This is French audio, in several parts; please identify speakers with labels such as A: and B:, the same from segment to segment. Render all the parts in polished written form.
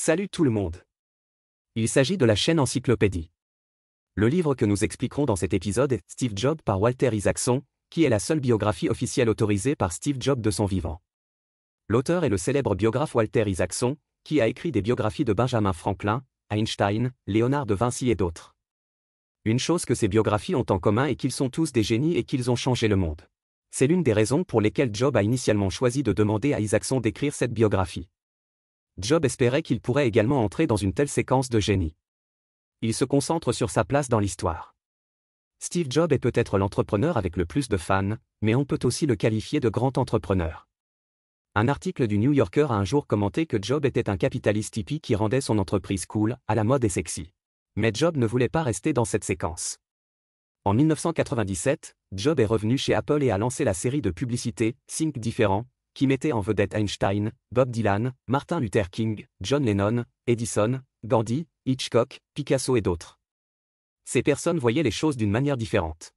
A: Salut tout le monde. Il s'agit de la chaîne Encyclopédie. Le livre que nous expliquerons dans cet épisode est Steve Jobs par Walter Isaacson, qui est la seule biographie officielle autorisée par Steve Jobs de son vivant. L'auteur est le célèbre biographe Walter Isaacson, qui a écrit des biographies de Benjamin Franklin, Einstein, Léonard de Vinci et d'autres. Une chose que ces biographies ont en commun est qu'ils sont tous des génies et qu'ils ont changé le monde. C'est l'une des raisons pour lesquelles Jobs a initialement choisi de demander à Isaacson d'écrire cette biographie. Jobs espérait qu'il pourrait également entrer dans une telle séquence de génie. Il se concentre sur sa place dans l'histoire. Steve Jobs est peut-être l'entrepreneur avec le plus de fans, mais on peut aussi le qualifier de grand entrepreneur. Un article du New Yorker a un jour commenté que Jobs était un capitaliste hippie qui rendait son entreprise cool, à la mode et sexy. Mais Jobs ne voulait pas rester dans cette séquence. En 1997, Jobs est revenu chez Apple et a lancé la série de publicités « Think Different », qui mettait en vedette Einstein, Bob Dylan, Martin Luther King, John Lennon, Edison, Gandhi, Hitchcock, Picasso et d'autres. Ces personnes voyaient les choses d'une manière différente.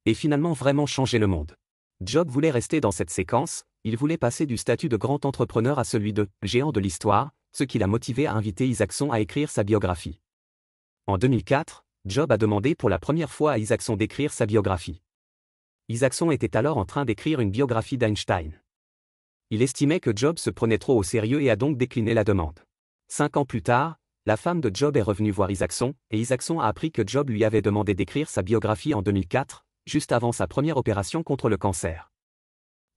A: Et finalement vraiment changer le monde. Jobs voulait rester dans cette séquence, il voulait passer du statut de grand entrepreneur à celui de « géant de l'histoire », ce qui l'a motivé à inviter Isaacson à écrire sa biographie. En 2004, Jobs a demandé pour la première fois à Isaacson d'écrire sa biographie. Isaacson était alors en train d'écrire une biographie d'Einstein. Il estimait que Jobs se prenait trop au sérieux et a donc décliné la demande. 5 ans plus tard, la femme de Jobs est revenue voir Isaacson, et Isaacson a appris que Jobs lui avait demandé d'écrire sa biographie en 2004, juste avant sa première opération contre le cancer.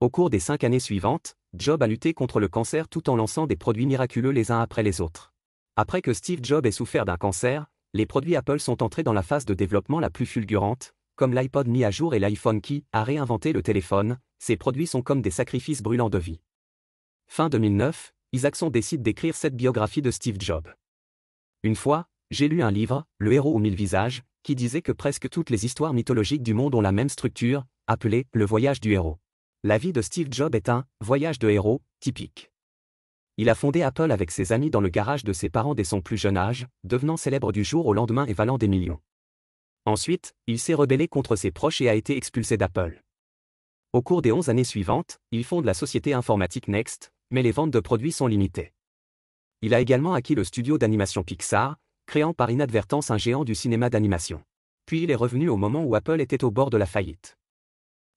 A: Au cours des 5 années suivantes, Jobs a lutté contre le cancer tout en lançant des produits miraculeux les uns après les autres. Après que Steve Jobs ait souffert d'un cancer, les produits Apple sont entrés dans la phase de développement la plus fulgurante, comme l'iPod mis à jour et l'iPhone qui a réinventé le téléphone. Ces produits sont comme des sacrifices brûlants de vie. Fin 2009, Isaacson décide d'écrire cette biographie de Steve Jobs. Une fois, j'ai lu un livre, Le héros aux 1000 visages, qui disait que presque toutes les histoires mythologiques du monde ont la même structure, appelée le voyage du héros. La vie de Steve Jobs est un voyage de héros typique. Il a fondé Apple avec ses amis dans le garage de ses parents dès son plus jeune âge, devenant célèbre du jour au lendemain et valant des millions. Ensuite, il s'est rebellé contre ses proches et a été expulsé d'Apple. Au cours des 11 années suivantes, il fonde la société informatique Next, mais les ventes de produits sont limitées. Il a également acquis le studio d'animation Pixar, créant par inadvertance un géant du cinéma d'animation. Puis il est revenu au moment où Apple était au bord de la faillite.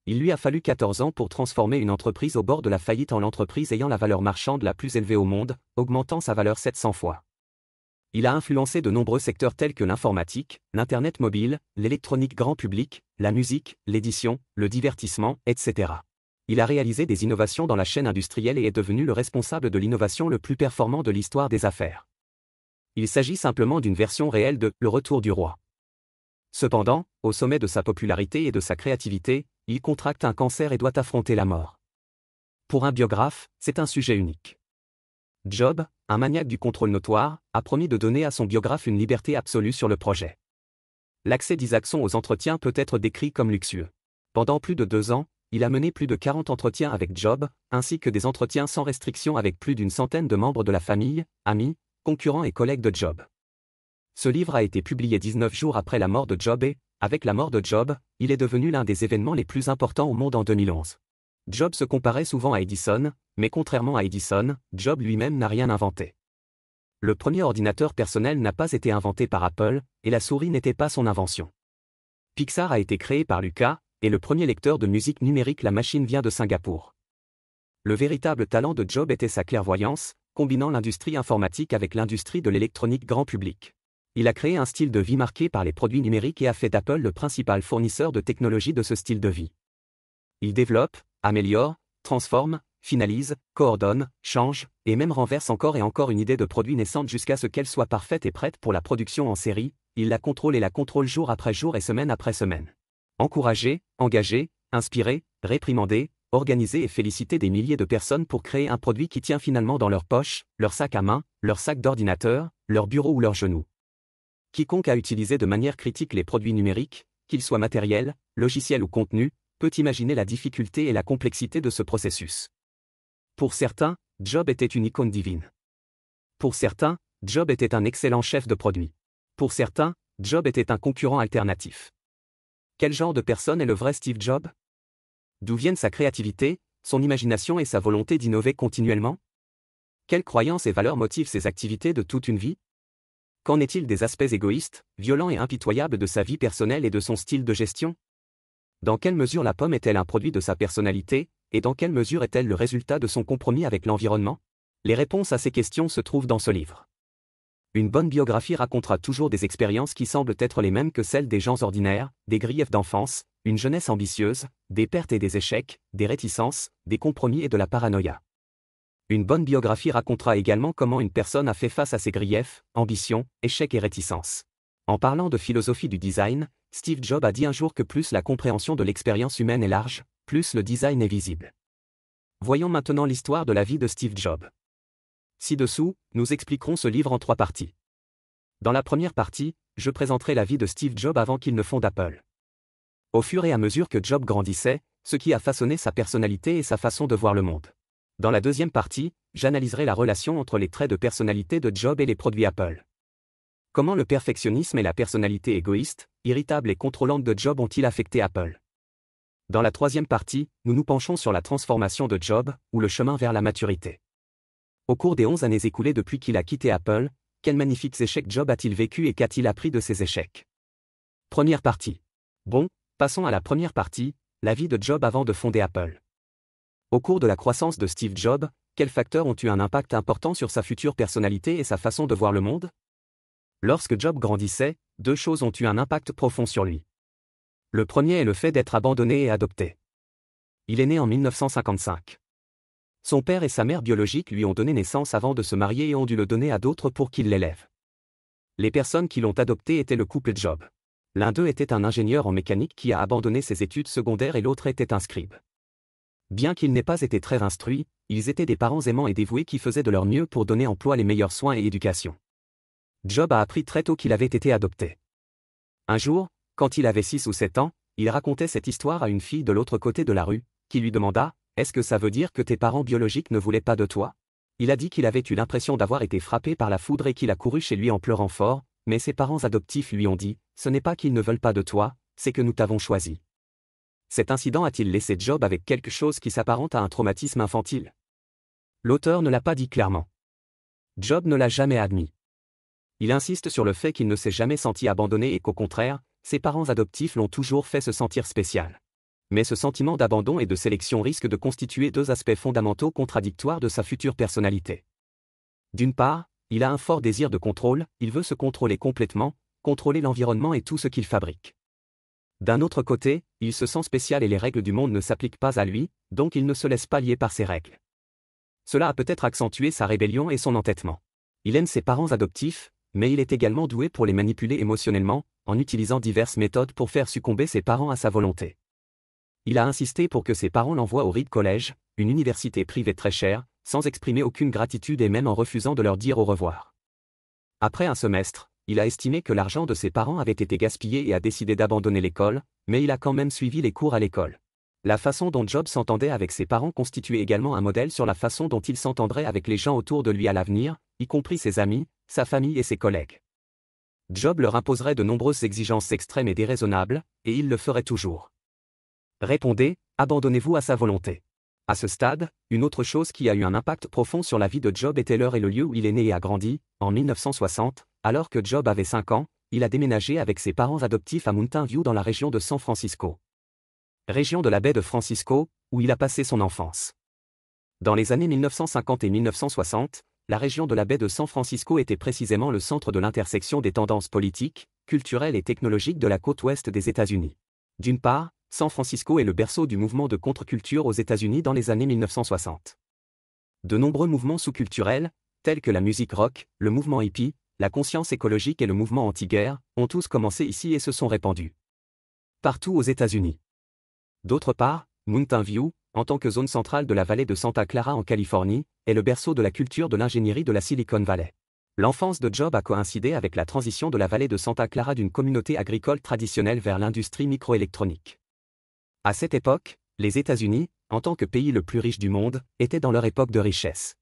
A: Il lui a fallu 14 ans pour transformer une entreprise au bord de la faillite en l'entreprise ayant la valeur marchande la plus élevée au monde, augmentant sa valeur 700 fois. Il a influencé de nombreux secteurs tels que l'informatique, l'Internet mobile, l'électronique grand public, la musique, l'édition, le divertissement, etc. Il a réalisé des innovations dans la chaîne industrielle et est devenu le responsable de l'innovation le plus performant de l'histoire des affaires. Il s'agit simplement d'une version réelle de « Le retour du roi ». Cependant, au sommet de sa popularité et de sa créativité, il contracte un cancer et doit affronter la mort. Pour un biographe, c'est un sujet unique. Jobs, un maniaque du contrôle notoire, a promis de donner à son biographe une liberté absolue sur le projet. L'accès d'Isaacson aux entretiens peut être décrit comme luxueux. Pendant plus de 2 ans, il a mené plus de 40 entretiens avec Jobs, ainsi que des entretiens sans restriction avec plus d'une centaine de membres de la famille, amis, concurrents et collègues de Jobs. Ce livre a été publié 19 jours après la mort de Jobs et, avec la mort de Jobs, il est devenu l'un des événements les plus importants au monde en 2011. Jobs se comparait souvent à Edison, mais contrairement à Edison, Jobs lui-même n'a rien inventé. Le premier ordinateur personnel n'a pas été inventé par Apple, et la souris n'était pas son invention. Pixar a été créé par Lucas, et le premier lecteur de musique numérique La Machine vient de Singapour. Le véritable talent de Jobs était sa clairvoyance, combinant l'industrie informatique avec l'industrie de l'électronique grand public. Il a créé un style de vie marqué par les produits numériques et a fait d'Apple le principal fournisseur de technologie de ce style de vie. Il développe, améliore, transforme, finalise, coordonne, change, et même renverse encore et encore une idée de produit naissante jusqu'à ce qu'elle soit parfaite et prête pour la production en série. Il la contrôle et la contrôle jour après jour et semaine après semaine. Encourager, engager, inspirer, réprimander, organiser et féliciter des milliers de personnes pour créer un produit qui tient finalement dans leur poche, leur sac à main, leur sac d'ordinateur, leur bureau ou leur genou. Quiconque a utilisé de manière critique les produits numériques, qu'ils soient matériels, logiciels ou contenus, peut imaginer la difficulté et la complexité de ce processus. Pour certains, Jobs était une icône divine. Pour certains, Jobs était un excellent chef de produit. Pour certains, Jobs était un concurrent alternatif. Quel genre de personne est le vrai Steve Jobs? D'où viennent sa créativité, son imagination et sa volonté d'innover continuellement? Quelles croyances et valeurs motivent ses activités de toute une vie? Qu'en est-il des aspects égoïstes, violents et impitoyables de sa vie personnelle et de son style de gestion? Dans quelle mesure la pomme est-elle un produit de sa personnalité, et dans quelle mesure est-elle le résultat de son compromis avec l'environnement? Les réponses à ces questions se trouvent dans ce livre. Une bonne biographie racontera toujours des expériences qui semblent être les mêmes que celles des gens ordinaires, des griefs d'enfance, une jeunesse ambitieuse, des pertes et des échecs, des réticences, des compromis et de la paranoïa. Une bonne biographie racontera également comment une personne a fait face à ses griefs, ambitions, échecs et réticences. En parlant de philosophie du design, Steve Jobs a dit un jour que plus la compréhension de l'expérience humaine est large, plus le design est visible. Voyons maintenant l'histoire de la vie de Steve Jobs. Ci-dessous, nous expliquerons ce livre en 3 parties. Dans la première partie, je présenterai la vie de Steve Jobs avant qu'il ne fonde Apple. Au fur et à mesure que Jobs grandissait, ce qui a façonné sa personnalité et sa façon de voir le monde. Dans la deuxième partie, j'analyserai la relation entre les traits de personnalité de Jobs et les produits Apple. Comment le perfectionnisme et la personnalité égoïste, irritable et contrôlante de Jobs ont-ils affecté Apple? Dans la troisième partie, nous nous penchons sur la transformation de Jobs, ou le chemin vers la maturité. Au cours des 11 années écoulées depuis qu'il a quitté Apple, quels magnifiques échecs Jobs a-t-il vécu et qu'a-t-il appris de ces échecs? Première partie. Bon, passons à la première partie, la vie de Jobs avant de fonder Apple. Au cours de la croissance de Steve Jobs, quels facteurs ont eu un impact important sur sa future personnalité et sa façon de voir le monde? Lorsque Jobs grandissait, 2 choses ont eu un impact profond sur lui. Le premier est le fait d'être abandonné et adopté. Il est né en 1955. Son père et sa mère biologique lui ont donné naissance avant de se marier et ont dû le donner à d'autres pour qu'ils l'élèvent. Les personnes qui l'ont adopté étaient le couple Jobs. L'un d'eux était un ingénieur en mécanique qui a abandonné ses études secondaires et l'autre était un scribe. Bien qu'ils n'aient pas été très instruits, ils étaient des parents aimants et dévoués qui faisaient de leur mieux pour donner emploi les meilleurs soins et éducation. Jobs a appris très tôt qu'il avait été adopté. Un jour, quand il avait 6 ou 7 ans, il racontait cette histoire à une fille de l'autre côté de la rue, qui lui demanda « Est-ce que ça veut dire que tes parents biologiques ne voulaient pas de toi ?» Il a dit qu'il avait eu l'impression d'avoir été frappé par la foudre et qu'il a couru chez lui en pleurant fort, mais ses parents adoptifs lui ont dit « Ce n'est pas qu'ils ne veulent pas de toi, c'est que nous t'avons choisi. » Cet incident a-t-il laissé Jobs avec quelque chose qui s'apparente à un traumatisme infantile? L'auteur ne l'a pas dit clairement. Jobs ne l'a jamais admis. Il insiste sur le fait qu'il ne s'est jamais senti abandonné et qu'au contraire, ses parents adoptifs l'ont toujours fait se sentir spécial. Mais ce sentiment d'abandon et de sélection risque de constituer 2 aspects fondamentaux contradictoires de sa future personnalité. D'une part, il a un fort désir de contrôle, il veut se contrôler complètement, contrôler l'environnement et tout ce qu'il fabrique. D'un autre côté, il se sent spécial et les règles du monde ne s'appliquent pas à lui, donc il ne se laisse pas lier par ces règles. Cela a peut-être accentué sa rébellion et son entêtement. Il aime ses parents adoptifs, mais il est également doué pour les manipuler émotionnellement, en utilisant diverses méthodes pour faire succomber ses parents à sa volonté. Il a insisté pour que ses parents l'envoient au Reed College, une université privée très chère, sans exprimer aucune gratitude et même en refusant de leur dire au revoir. Après un semestre, il a estimé que l'argent de ses parents avait été gaspillé et a décidé d'abandonner l'école, mais il a quand même suivi les cours à l'école. La façon dont Jobs s'entendait avec ses parents constituait également un modèle sur la façon dont il s'entendrait avec les gens autour de lui à l'avenir, y compris ses amis, sa famille et ses collègues. Jobs leur imposerait de nombreuses exigences extrêmes et déraisonnables, et il le ferait toujours. Répondez, abandonnez-vous à sa volonté. À ce stade, une autre chose qui a eu un impact profond sur la vie de Jobs était l'heure et le lieu où il est né et a grandi. En 1960, alors que Jobs avait 5 ans, il a déménagé avec ses parents adoptifs à Mountain View dans la région de San Francisco. Région de la baie de Francisco, où il a passé son enfance. Dans les années 1950 et 1960, la région de la baie de San Francisco était précisément le centre de l'intersection des tendances politiques, culturelles et technologiques de la côte ouest des États-Unis. D'une part, San Francisco est le berceau du mouvement de contre-culture aux États-Unis dans les années 1960. De nombreux mouvements sous-culturels, tels que la musique rock, le mouvement hippie, la conscience écologique et le mouvement anti-guerre, ont tous commencé ici et se sont répandus partout aux États-Unis. D'autre part, Mountain View, en tant que zone centrale de la vallée de Santa Clara en Californie, est le berceau de la culture de l'ingénierie de la Silicon Valley. L'enfance de Jobs a coïncidé avec la transition de la vallée de Santa Clara d'une communauté agricole traditionnelle vers l'industrie microélectronique. À cette époque, les États-Unis, en tant que pays le plus riche du monde, étaient dans leur époque de richesse.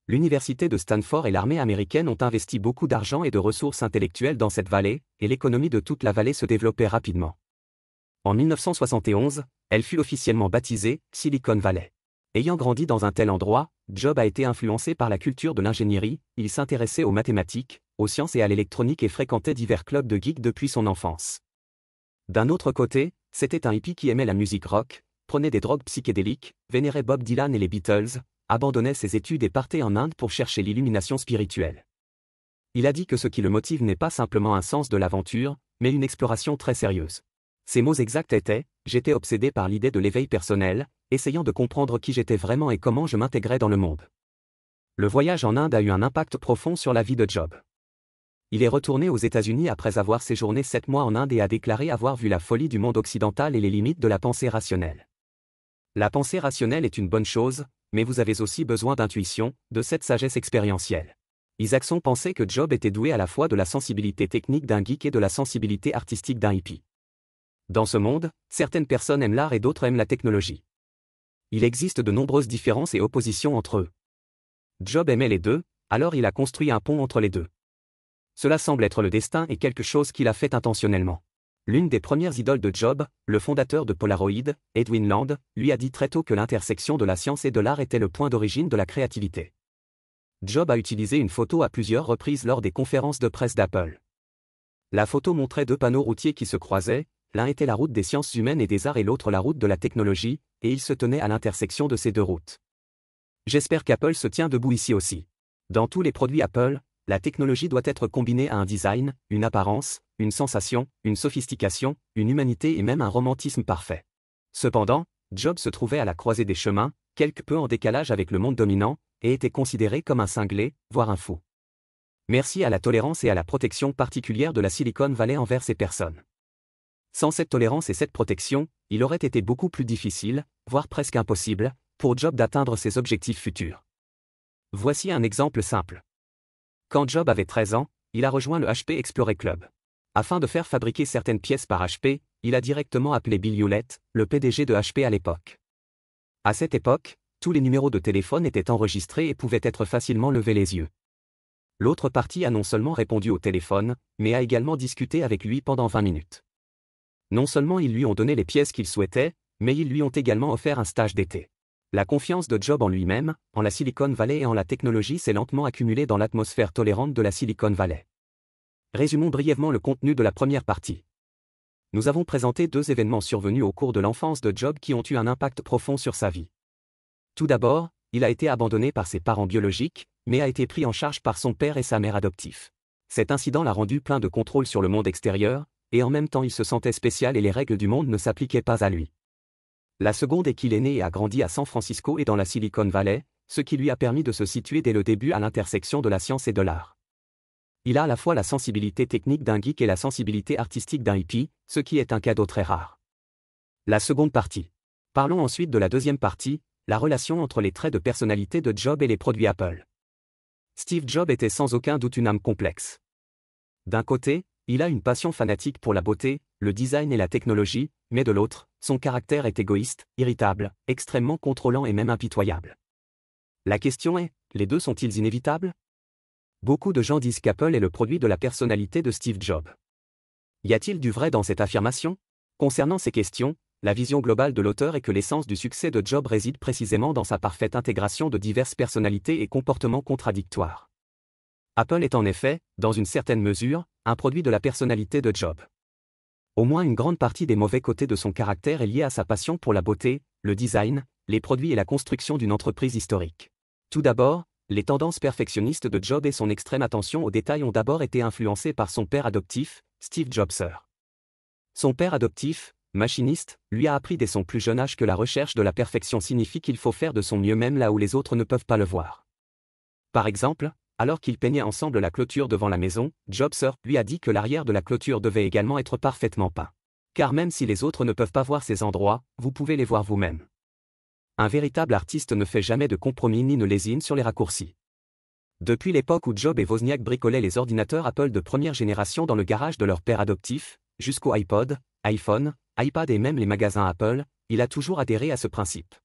A: L'université de Stanford et l'armée américaine ont investi beaucoup d'argent et de ressources intellectuelles dans cette vallée, et l'économie de toute la vallée se développait rapidement. En 1971, elle fut officiellement baptisée Silicon Valley. Ayant grandi dans un tel endroit, Job a été influencé par la culture de l'ingénierie, il s'intéressait aux mathématiques, aux sciences et à l'électronique et fréquentait divers clubs de geeks depuis son enfance. D'un autre côté, c'était un hippie qui aimait la musique rock, prenait des drogues psychédéliques, vénérait Bob Dylan et les Beatles, abandonnait ses études et partait en Inde pour chercher l'illumination spirituelle. Il a dit que ce qui le motive n'est pas simplement un sens de l'aventure, mais une exploration très sérieuse. Ses mots exacts étaient « J'étais obsédé par l'idée de l'éveil personnel, essayant de comprendre qui j'étais vraiment et comment je m'intégrais dans le monde. » Le voyage en Inde a eu un impact profond sur la vie de Job. Il est retourné aux États-Unis après avoir séjourné 7 mois en Inde et a déclaré avoir vu la folie du monde occidental et les limites de la pensée rationnelle. La pensée rationnelle est une bonne chose, mais vous avez aussi besoin d'intuition, de cette sagesse expérientielle. Isaacson pensait que Job était doué à la fois de la sensibilité technique d'un geek et de la sensibilité artistique d'un hippie. Dans ce monde, certaines personnes aiment l'art et d'autres aiment la technologie. Il existe de nombreuses différences et oppositions entre eux. Job aimait les deux, alors il a construit un pont entre les deux. Cela semble être le destin et quelque chose qu'il a fait intentionnellement. L'une des premières idoles de Job, le fondateur de Polaroid, Edwin Land, lui a dit très tôt que l'intersection de la science et de l'art était le point d'origine de la créativité. Job a utilisé une photo à plusieurs reprises lors des conférences de presse d'Apple. La photo montrait 2 panneaux routiers qui se croisaient, l'un était la route des sciences humaines et des arts et l'autre la route de la technologie, et il se tenait à l'intersection de ces 2 routes. J'espère qu'Apple se tient debout ici aussi. Dans tous les produits Apple, la technologie doit être combinée à un design, une apparence, une sensation, une sophistication, une humanité et même un romantisme parfait. Cependant, Job se trouvait à la croisée des chemins, quelque peu en décalage avec le monde dominant, et était considéré comme un cinglé, voire un fou. Merci à la tolérance et à la protection particulière de la Silicon Valley envers ces personnes. Sans cette tolérance et cette protection, il aurait été beaucoup plus difficile, voire presque impossible, pour Job d'atteindre ses objectifs futurs. Voici un exemple simple. Quand Job avait 13 ans, il a rejoint le HP Explorer Club. Afin de faire fabriquer certaines pièces par HP, il a directement appelé Bill Hewlett, le PDG de HP à l'époque. À cette époque, tous les numéros de téléphone étaient enregistrés et pouvaient être facilement levés les yeux. L'autre partie a non seulement répondu au téléphone, mais a également discuté avec lui pendant 20 minutes. Non seulement ils lui ont donné les pièces qu'il souhaitait, mais ils lui ont également offert un stage d'été. La confiance de Job en lui-même, en la Silicon Valley et en la technologie s'est lentement accumulée dans l'atmosphère tolérante de la Silicon Valley. Résumons brièvement le contenu de la première partie. Nous avons présenté 2 événements survenus au cours de l'enfance de Job qui ont eu un impact profond sur sa vie. Tout d'abord, il a été abandonné par ses parents biologiques, mais a été pris en charge par son père et sa mère adoptifs. Cet incident l'a rendu plein de contrôle sur le monde extérieur, et en même temps il se sentait spécial et les règles du monde ne s'appliquaient pas à lui. La seconde est qu'il est né et a grandi à San Francisco et dans la Silicon Valley, ce qui lui a permis de se situer dès le début à l'intersection de la science et de l'art. Il a à la fois la sensibilité technique d'un geek et la sensibilité artistique d'un hippie, ce qui est un cadeau très rare. La seconde partie. Parlons ensuite de la deuxième partie, la relation entre les traits de personnalité de Job et les produits Apple. Steve Jobs était sans aucun doute une âme complexe. D'un côté, il a une passion fanatique pour la beauté, le design et la technologie, mais de l'autre, son caractère est égoïste, irritable, extrêmement contrôlant et même impitoyable. La question est, les deux sont-ils inévitables? Beaucoup de gens disent qu'Apple est le produit de la personnalité de Steve Jobs. Y a-t-il du vrai dans cette affirmation? Concernant ces questions, la vision globale de l'auteur est que l'essence du succès de Jobs réside précisément dans sa parfaite intégration de diverses personnalités et comportements contradictoires. Apple est en effet, dans une certaine mesure, un produit de la personnalité de Jobs. Au moins une grande partie des mauvais côtés de son caractère est liée à sa passion pour la beauté, le design, les produits et la construction d'une entreprise historique. Tout d'abord, les tendances perfectionnistes de Jobs et son extrême attention aux détails ont d'abord été influencées par son père adoptif, Steve Jobs Sr. Son père adoptif, machiniste, lui a appris dès son plus jeune âge que la recherche de la perfection signifie qu'il faut faire de son mieux même là où les autres ne peuvent pas le voir. Par exemple, alors qu'ils peignaient ensemble la clôture devant la maison, Jobs Sr. lui a dit que l'arrière de la clôture devait également être parfaitement peint. Car même si les autres ne peuvent pas voir ces endroits, vous pouvez les voir vous-même. Un véritable artiste ne fait jamais de compromis ni ne lésine sur les raccourcis. Depuis l'époque où Jobs et Wozniak bricolaient les ordinateurs Apple de première génération dans le garage de leur père adoptif, jusqu'au iPod, iPhone, iPad et même les magasins Apple, il a toujours adhéré à ce principe.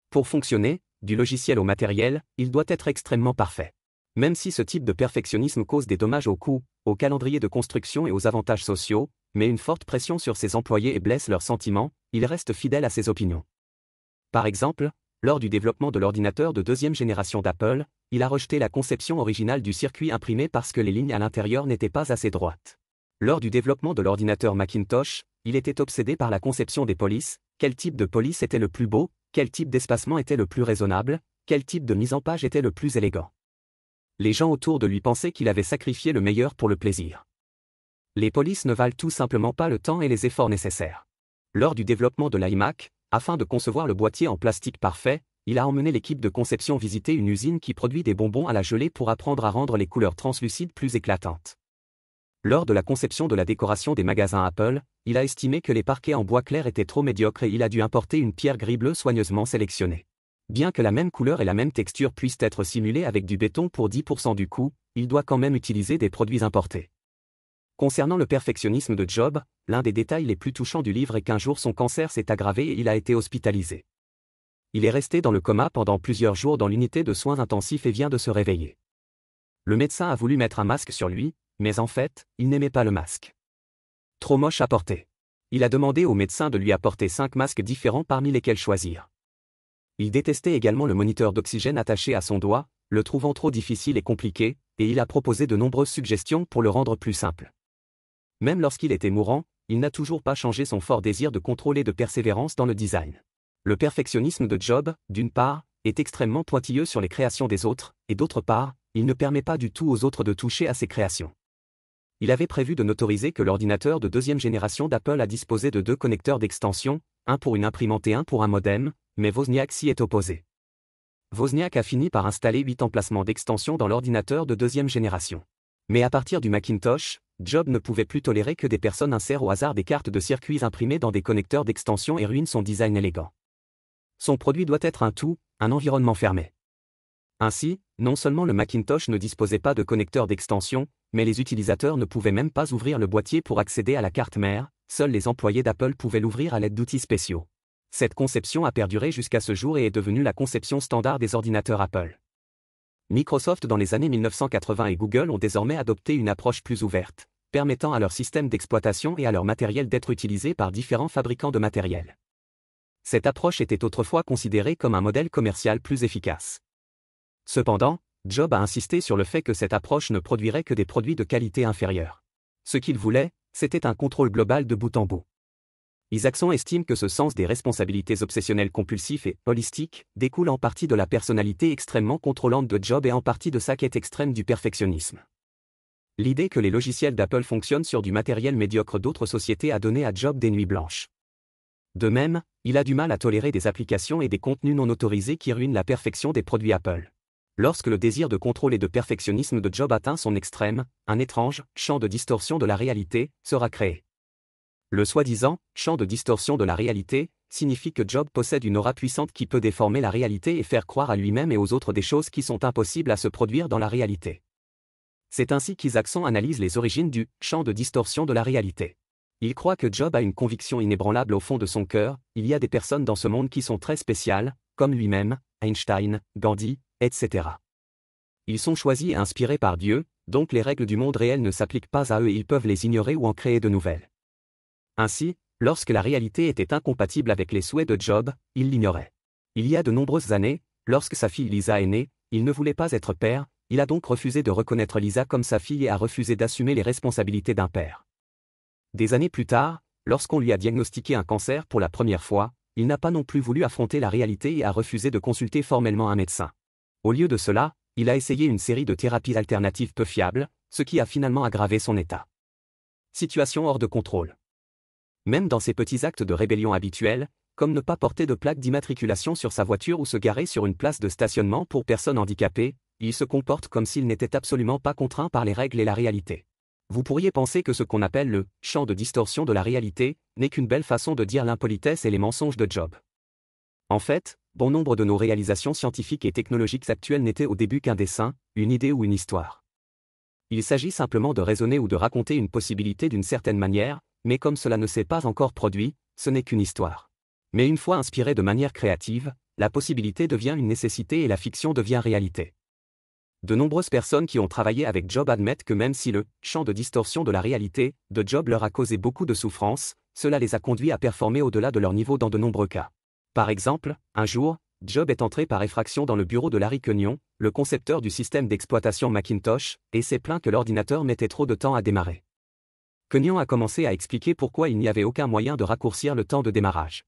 A: Pour fonctionner, du logiciel au matériel, il doit être extrêmement parfait. Même si ce type de perfectionnisme cause des dommages au coût, au calendrier de construction et aux avantages sociaux, met une forte pression sur ses employés et blesse leurs sentiments, il reste fidèle à ses opinions. Par exemple, Lors du développement de l'ordinateur de deuxième génération d'Apple, il a rejeté la conception originale du circuit imprimé parce que les lignes à l'intérieur n'étaient pas assez droites. Lors du développement de l'ordinateur Macintosh, il était obsédé par la conception des polices, quel type de police était le plus beau, quel type d'espacement était le plus raisonnable, quel type de mise en page était le plus élégant. Les gens autour de lui pensaient qu'il avait sacrifié le meilleur pour le plaisir. Les polices ne valent tout simplement pas le temps et les efforts nécessaires. Lors du développement de l'iMac, afin de concevoir le boîtier en plastique parfait, il a emmené l'équipe de conception visiter une usine qui produit des bonbons à la gelée pour apprendre à rendre les couleurs translucides plus éclatantes. Lors de la conception de la décoration des magasins Apple, il a estimé que les parquets en bois clair étaient trop médiocres et il a dû importer une pierre gris-bleu soigneusement sélectionnée. Bien que la même couleur et la même texture puissent être simulées avec du béton pour 10% du coût, il doit quand même utiliser des produits importés. Concernant le perfectionnisme de Jobs, l'un des détails les plus touchants du livre est qu'un jour son cancer s'est aggravé et il a été hospitalisé. Il est resté dans le coma pendant plusieurs jours dans l'unité de soins intensifs et vient de se réveiller. Le médecin a voulu mettre un masque sur lui, mais en fait, il n'aimait pas le masque. Trop moche à porter. Il a demandé au médecin de lui apporter 5 masques différents parmi lesquels choisir. Il détestait également le moniteur d'oxygène attaché à son doigt, le trouvant trop difficile et compliqué, et il a proposé de nombreuses suggestions pour le rendre plus simple. Même lorsqu'il était mourant, il n'a toujours pas changé son fort désir de contrôle et de persévérance dans le design. Le perfectionnisme de Jobs, d'une part, est extrêmement pointilleux sur les créations des autres, et d'autre part, il ne permet pas du tout aux autres de toucher à ses créations. Il avait prévu de n'autoriser que l'ordinateur de deuxième génération d'Apple à disposer de 2 connecteurs d'extension, un pour une imprimante et un pour un modem, mais Wozniak s'y est opposé. Wozniak a fini par installer 8 emplacements d'extension dans l'ordinateur de deuxième génération. Mais à partir du Macintosh, Jobs ne pouvait plus tolérer que des personnes insèrent au hasard des cartes de circuits imprimées dans des connecteurs d'extension et ruinent son design élégant. Son produit doit être un tout, un environnement fermé. Ainsi, non seulement le Macintosh ne disposait pas de connecteur d'extension, mais les utilisateurs ne pouvaient même pas ouvrir le boîtier pour accéder à la carte mère, seuls les employés d'Apple pouvaient l'ouvrir à l'aide d'outils spéciaux. Cette conception a perduré jusqu'à ce jour et est devenue la conception standard des ordinateurs Apple. Microsoft dans les années 1980 et Google ont désormais adopté une approche plus ouverte, permettant à leur système d'exploitation et à leur matériel d'être utilisés par différents fabricants de matériel. Cette approche était autrefois considérée comme un modèle commercial plus efficace. Cependant, Jobs a insisté sur le fait que cette approche ne produirait que des produits de qualité inférieure. Ce qu'il voulait, c'était un contrôle global de bout en bout. Isaacson estime que ce sens des responsabilités obsessionnelles compulsif et holistique découle en partie de la personnalité extrêmement contrôlante de Jobs et en partie de sa quête extrême du perfectionnisme. L'idée que les logiciels d'Apple fonctionnent sur du matériel médiocre d'autres sociétés a donné à Jobs des nuits blanches. De même, il a du mal à tolérer des applications et des contenus non autorisés qui ruinent la perfection des produits Apple. Lorsque le désir de contrôle et de perfectionnisme de Jobs atteint son extrême, un étrange champ de distorsion de la réalité sera créé. Le soi-disant champ de distorsion de la réalité signifie que Jobs possède une aura puissante qui peut déformer la réalité et faire croire à lui-même et aux autres des choses qui sont impossibles à se produire dans la réalité. C'est ainsi qu'Isaacson analyse les origines du champ de distorsion de la réalité. Il croit que Jobs a une conviction inébranlable au fond de son cœur, il y a des personnes dans ce monde qui sont très spéciales, comme lui-même, Einstein, Gandhi, etc. Ils sont choisis et inspirés par Dieu, donc les règles du monde réel ne s'appliquent pas à eux et ils peuvent les ignorer ou en créer de nouvelles. Ainsi, lorsque la réalité était incompatible avec les souhaits de Jobs, il l'ignorait. Il y a de nombreuses années, lorsque sa fille Lisa est née, il ne voulait pas être père, il a donc refusé de reconnaître Lisa comme sa fille et a refusé d'assumer les responsabilités d'un père. Des années plus tard, lorsqu'on lui a diagnostiqué un cancer pour la première fois, il n'a pas non plus voulu affronter la réalité et a refusé de consulter formellement un médecin. Au lieu de cela, il a essayé une série de thérapies alternatives peu fiables, ce qui a finalement aggravé son état. Situation hors de contrôle. Même dans ses petits actes de rébellion habituels, comme ne pas porter de plaque d'immatriculation sur sa voiture ou se garer sur une place de stationnement pour personnes handicapées, il se comporte comme s'il n'était absolument pas contraint par les règles et la réalité. Vous pourriez penser que ce qu'on appelle le champ de distorsion de la réalité n'est qu'une belle façon de dire l'impolitesse et les mensonges de Jobs. En fait, bon nombre de nos réalisations scientifiques et technologiques actuelles n'étaient au début qu'un dessin, une idée ou une histoire. Il s'agit simplement de raisonner ou de raconter une possibilité d'une certaine manière, mais comme cela ne s'est pas encore produit, ce n'est qu'une histoire. Mais une fois inspirée de manière créative, la possibilité devient une nécessité et la fiction devient réalité. De nombreuses personnes qui ont travaillé avec Jobs admettent que même si le champ de distorsion de la réalité de Jobs leur a causé beaucoup de souffrance, cela les a conduits à performer au-delà de leur niveau dans de nombreux cas. Par exemple, un jour, Job est entré par effraction dans le bureau de Larry Kenyon, le concepteur du système d'exploitation Macintosh, et s'est plaint que l'ordinateur mettait trop de temps à démarrer. Kenyon a commencé à expliquer pourquoi il n'y avait aucun moyen de raccourcir le temps de démarrage.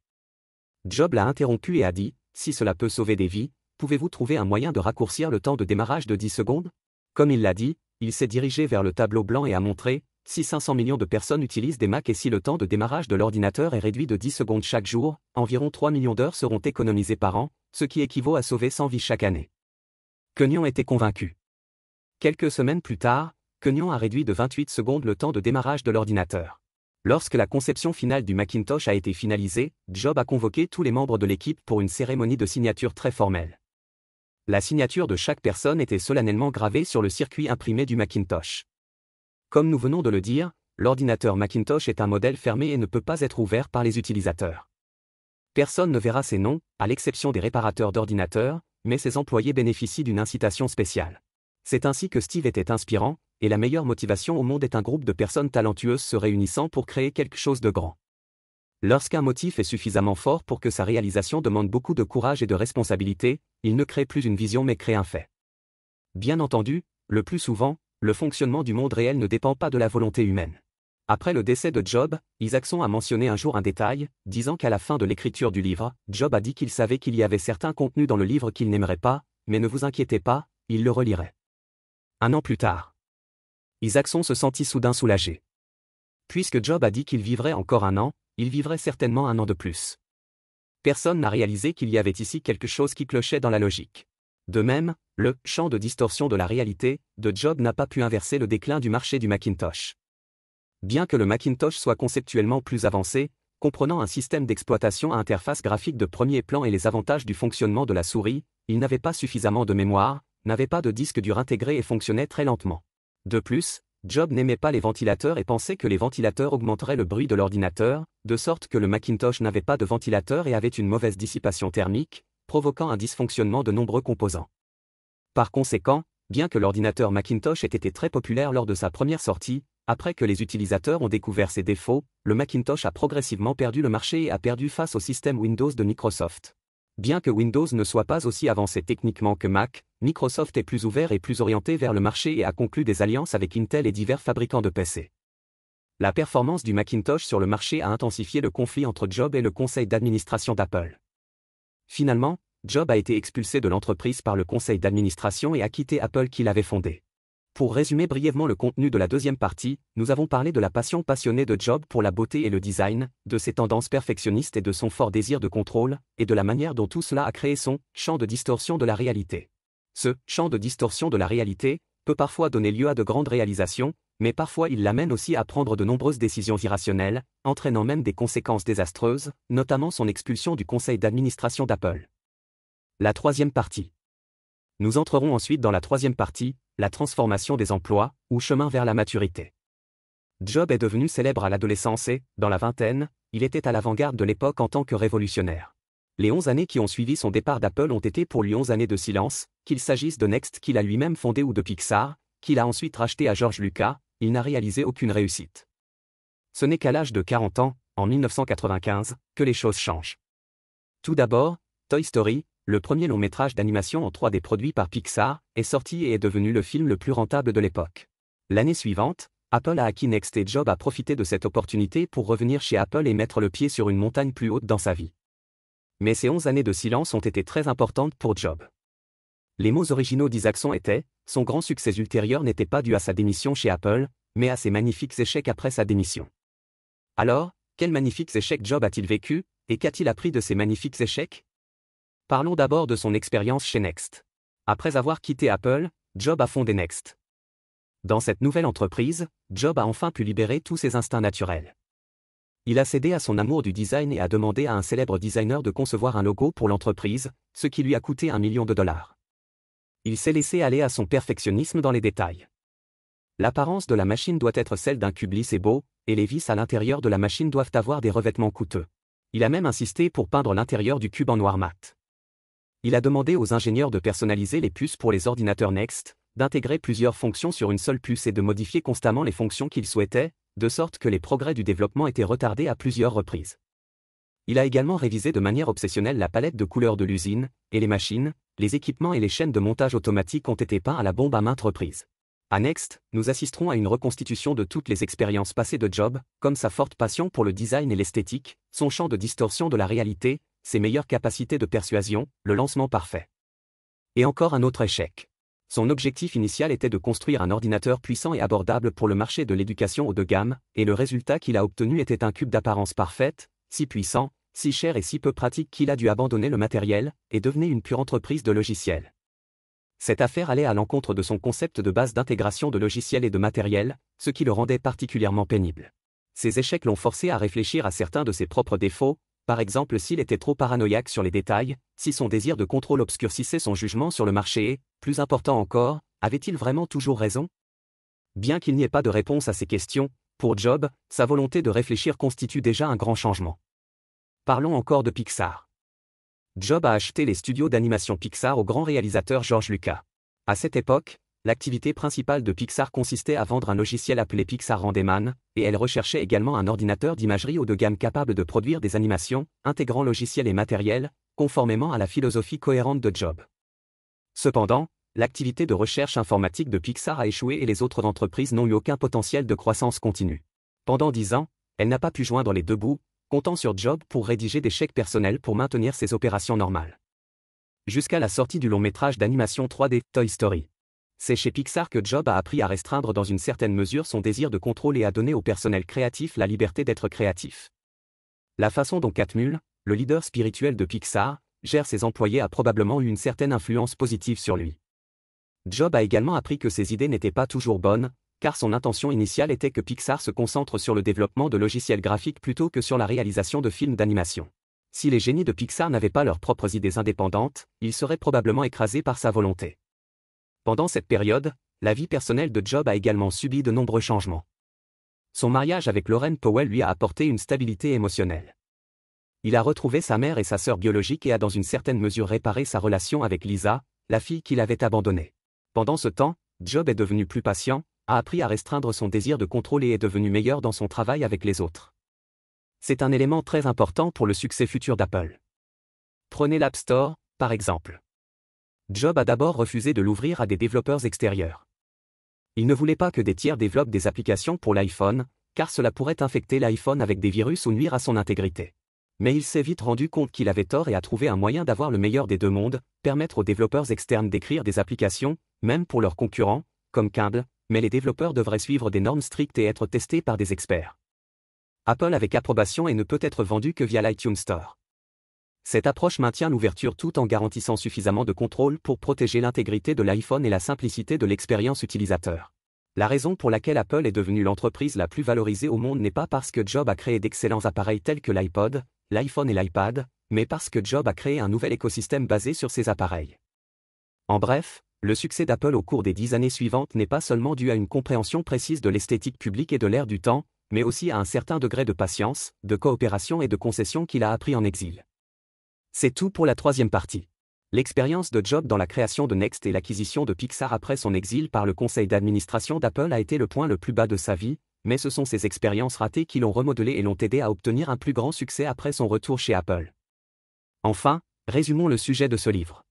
A: Job l'a interrompu et a dit « Si cela peut sauver des vies, pouvez-vous trouver un moyen de raccourcir le temps de démarrage de 10 secondes ?» Comme il l'a dit, il s'est dirigé vers le tableau blanc et a montré « Si 500 millions de personnes utilisent des Mac et si le temps de démarrage de l'ordinateur est réduit de 10 secondes chaque jour, environ 3 millions d'heures seront économisées par an, ce qui équivaut à sauver 100 vies chaque année. » Kenyon était convaincu. Quelques semaines plus tard, Kenyon a réduit de 28 secondes le temps de démarrage de l'ordinateur. Lorsque la conception finale du Macintosh a été finalisée, Job a convoqué tous les membres de l'équipe pour une cérémonie de signature très formelle. La signature de chaque personne était solennellement gravée sur le circuit imprimé du Macintosh. Comme nous venons de le dire, l'ordinateur Macintosh est un modèle fermé et ne peut pas être ouvert par les utilisateurs. Personne ne verra ces noms, à l'exception des réparateurs d'ordinateurs, mais ses employés bénéficient d'une incitation spéciale. C'est ainsi que Steve était inspirant, et la meilleure motivation au monde est un groupe de personnes talentueuses se réunissant pour créer quelque chose de grand. Lorsqu'un motif est suffisamment fort pour que sa réalisation demande beaucoup de courage et de responsabilité, il ne crée plus une vision mais crée un fait. Bien entendu, le plus souvent, le fonctionnement du monde réel ne dépend pas de la volonté humaine. Après le décès de Job, Isaacson a mentionné un jour un détail, disant qu'à la fin de l'écriture du livre, Job a dit qu'il savait qu'il y avait certains contenus dans le livre qu'il n'aimerait pas, mais ne vous inquiétez pas, il le relirait. Un an plus tard, Isaacson se sentit soudain soulagé. Puisque Job a dit qu'il vivrait encore un an, il vivrait certainement un an de plus. Personne n'a réalisé qu'il y avait ici quelque chose qui clochait dans la logique. De même, le « champ de distorsion de la réalité » de Job n'a pas pu inverser le déclin du marché du Macintosh. Bien que le Macintosh soit conceptuellement plus avancé, comprenant un système d'exploitation à interface graphique de premier plan et les avantages du fonctionnement de la souris, il n'avait pas suffisamment de mémoire, n'avait pas de disque dur intégré et fonctionnait très lentement. De plus, Job n'aimait pas les ventilateurs et pensait que les ventilateurs augmenteraient le bruit de l'ordinateur, de sorte que le Macintosh n'avait pas de ventilateur et avait une mauvaise dissipation thermique, provoquant un dysfonctionnement de nombreux composants. Par conséquent, bien que l'ordinateur Macintosh ait été très populaire lors de sa première sortie, après que les utilisateurs ont découvert ses défauts, le Macintosh a progressivement perdu le marché et a perdu face au système Windows de Microsoft. Bien que Windows ne soit pas aussi avancé techniquement que Mac, Microsoft est plus ouvert et plus orienté vers le marché et a conclu des alliances avec Intel et divers fabricants de PC. La performance du Macintosh sur le marché a intensifié le conflit entre Job et le conseil d'administration d'Apple. Finalement, Job a été expulsé de l'entreprise par le conseil d'administration et a quitté Apple qu'il avait fondé. Pour résumer brièvement le contenu de la deuxième partie, nous avons parlé de la passion passionnée de Job pour la beauté et le design, de ses tendances perfectionnistes et de son fort désir de contrôle, et de la manière dont tout cela a créé son « champ de distorsion de la réalité ». Ce « champ de distorsion de la réalité » peut parfois donner lieu à de grandes réalisations, mais parfois il l'amène aussi à prendre de nombreuses décisions irrationnelles, entraînant même des conséquences désastreuses, notamment son expulsion du conseil d'administration d'Apple. La troisième partie. Nous entrerons ensuite dans la troisième partie, la transformation des emplois, ou chemin vers la maturité. Job est devenu célèbre à l'adolescence et, dans la vingtaine, il était à l'avant-garde de l'époque en tant que révolutionnaire. Les 11 années qui ont suivi son départ d'Apple ont été pour lui 11 années de silence, qu'il s'agisse de Next qu'il a lui-même fondé ou de Pixar, qu'il a ensuite racheté à George Lucas, il n'a réalisé aucune réussite. Ce n'est qu'à l'âge de 40 ans, en 1995, que les choses changent. Tout d'abord, Toy Story, le premier long-métrage d'animation en 3D produit par Pixar, est sorti et est devenu le film le plus rentable de l'époque. L'année suivante, Apple a acquis Next et Job a profité de cette opportunité pour revenir chez Apple et mettre le pied sur une montagne plus haute dans sa vie. Mais ces 11 années de silence ont été très importantes pour Job. Les mots originaux d'Isaacson étaient « Son grand succès ultérieur n'était pas dû à sa démission chez Apple, mais à ses magnifiques échecs après sa démission. » Alors, quels magnifiques échecs Job a-t-il vécu, et qu'a-t-il appris de ces magnifiques échecs ? Parlons d'abord de son expérience chez Next. Après avoir quitté Apple, Job a fondé Next. Dans cette nouvelle entreprise, Job a enfin pu libérer tous ses instincts naturels. Il a cédé à son amour du design et a demandé à un célèbre designer de concevoir un logo pour l'entreprise, ce qui lui a coûté $1 million. Il s'est laissé aller à son perfectionnisme dans les détails. L'apparence de la machine doit être celle d'un cube lisse et beau, et les vis à l'intérieur de la machine doivent avoir des revêtements coûteux. Il a même insisté pour peindre l'intérieur du cube en noir mat. Il a demandé aux ingénieurs de personnaliser les puces pour les ordinateurs Next, d'intégrer plusieurs fonctions sur une seule puce et de modifier constamment les fonctions qu'ils souhaitaient, de sorte que les progrès du développement étaient retardés à plusieurs reprises. Il a également révisé de manière obsessionnelle la palette de couleurs de l'usine, et les machines, les équipements et les chaînes de montage automatique ont été peints à la bombe à maintes reprises. À Next, nous assisterons à une reconstitution de toutes les expériences passées de Job, comme sa forte passion pour le design et l'esthétique, son champ de distorsion de la réalité, ses meilleures capacités de persuasion, le lancement parfait. Et encore un autre échec. Son objectif initial était de construire un ordinateur puissant et abordable pour le marché de l'éducation haut de gamme, et le résultat qu'il a obtenu était un cube d'apparence parfaite, si puissant, si cher et si peu pratique qu'il a dû abandonner le matériel, et devenir une pure entreprise de logiciels. Cette affaire allait à l'encontre de son concept de base d'intégration de logiciels et de matériel, ce qui le rendait particulièrement pénible. Ces échecs l'ont forcé à réfléchir à certains de ses propres défauts, par exemple s'il était trop paranoïaque sur les détails, si son désir de contrôle obscurcissait son jugement sur le marché et, plus important encore, avait-il vraiment toujours raison? Bien qu'il n'y ait pas de réponse à ces questions, pour Job, sa volonté de réfléchir constitue déjà un grand changement. Parlons encore de Pixar. Job a acheté les studios d'animation Pixar au grand réalisateur George Lucas. À cette époque, l'activité principale de Pixar consistait à vendre un logiciel appelé Pixar Randeman, et elle recherchait également un ordinateur d'imagerie haut de gamme capable de produire des animations, intégrant logiciel et matériel, conformément à la philosophie cohérente de Job. Cependant, l'activité de recherche informatique de Pixar a échoué et les autres entreprises n'ont eu aucun potentiel de croissance continue. Pendant 10 ans, elle n'a pas pu joindre les deux bouts, comptant sur Job pour rédiger des chèques personnels pour maintenir ses opérations normales. Jusqu'à la sortie du long-métrage d'animation 3D Toy Story. C'est chez Pixar que Job a appris à restreindre dans une certaine mesure son désir de contrôle et à donner au personnel créatif la liberté d'être créatif. La façon dont Catmull, le leader spirituel de Pixar, gère ses employés a probablement eu une certaine influence positive sur lui. Job a également appris que ses idées n'étaient pas toujours bonnes, car son intention initiale était que Pixar se concentre sur le développement de logiciels graphiques plutôt que sur la réalisation de films d'animation. Si les génies de Pixar n'avaient pas leurs propres idées indépendantes, ils seraient probablement écrasés par sa volonté. Pendant cette période, la vie personnelle de Job a également subi de nombreux changements. Son mariage avec Lauren Powell lui a apporté une stabilité émotionnelle. Il a retrouvé sa mère et sa sœur biologique et a dans une certaine mesure réparé sa relation avec Lisa, la fille qu'il avait abandonnée. Pendant ce temps, Job est devenu plus patient, a appris à restreindre son désir de contrôle et est devenu meilleur dans son travail avec les autres. C'est un élément très important pour le succès futur d'Apple. Prenez l'App Store, par exemple. Job a d'abord refusé de l'ouvrir à des développeurs extérieurs. Il ne voulait pas que des tiers développent des applications pour l'iPhone, car cela pourrait infecter l'iPhone avec des virus ou nuire à son intégrité. Mais il s'est vite rendu compte qu'il avait tort et a trouvé un moyen d'avoir le meilleur des deux mondes, permettre aux développeurs externes d'écrire des applications, même pour leurs concurrents, comme Kindle, mais les développeurs devraient suivre des normes strictes et être testés par des experts. Apple avec approbation et ne peut être vendu que via l'iTunes Store. Cette approche maintient l'ouverture tout en garantissant suffisamment de contrôle pour protéger l'intégrité de l'iPhone et la simplicité de l'expérience utilisateur. La raison pour laquelle Apple est devenue l'entreprise la plus valorisée au monde n'est pas parce que Job a créé d'excellents appareils tels que l'iPod, l'iPhone et l'iPad, mais parce que Job a créé un nouvel écosystème basé sur ces appareils. En bref, le succès d'Apple au cours des 10 années suivantes n'est pas seulement dû à une compréhension précise de l'esthétique publique et de l'ère du temps, mais aussi à un certain degré de patience, de coopération et de concession qu'il a appris en exil. C'est tout pour la troisième partie. L'expérience de Job dans la création de Next et l'acquisition de Pixar après son exil par le conseil d'administration d'Apple a été le point le plus bas de sa vie, mais ce sont ces expériences ratées qui l'ont remodelé et l'ont aidé à obtenir un plus grand succès après son retour chez Apple. Enfin, résumons le sujet de ce livre.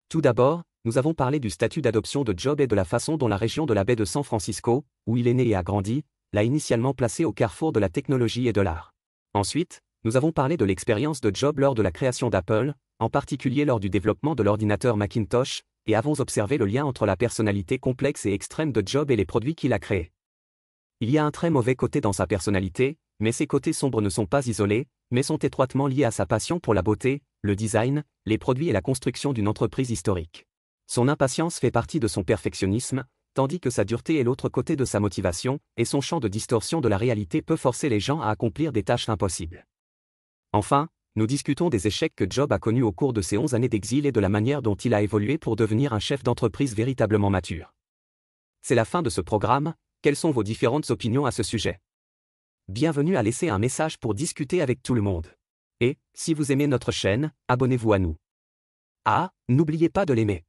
A: Tout d'abord, nous avons parlé du statut d'adoption de Job et de la façon dont la région de la baie de San Francisco, où il est né et a grandi, l'a initialement placé au carrefour de la technologie et de l'art. Ensuite, nous avons parlé de l'expérience de Job lors de la création d'Apple, en particulier lors du développement de l'ordinateur Macintosh, et avons observé le lien entre la personnalité complexe et extrême de Job et les produits qu'il a créés. Il y a un très mauvais côté dans sa personnalité, mais ces côtés sombres ne sont pas isolés, mais sont étroitement liés à sa passion pour la beauté, le design, les produits et la construction d'une entreprise historique. Son impatience fait partie de son perfectionnisme, tandis que sa dureté est l'autre côté de sa motivation, et son champ de distorsion de la réalité peut forcer les gens à accomplir des tâches impossibles. Enfin, nous discutons des échecs que Job a connus au cours de ses 11 années d'exil et de la manière dont il a évolué pour devenir un chef d'entreprise véritablement mature. C'est la fin de ce programme, quelles sont vos différentes opinions à ce sujet? Bienvenue à laisser un message pour discuter avec tout le monde. Et, si vous aimez notre chaîne, abonnez-vous à nous. Ah, n'oubliez pas de l'aimer.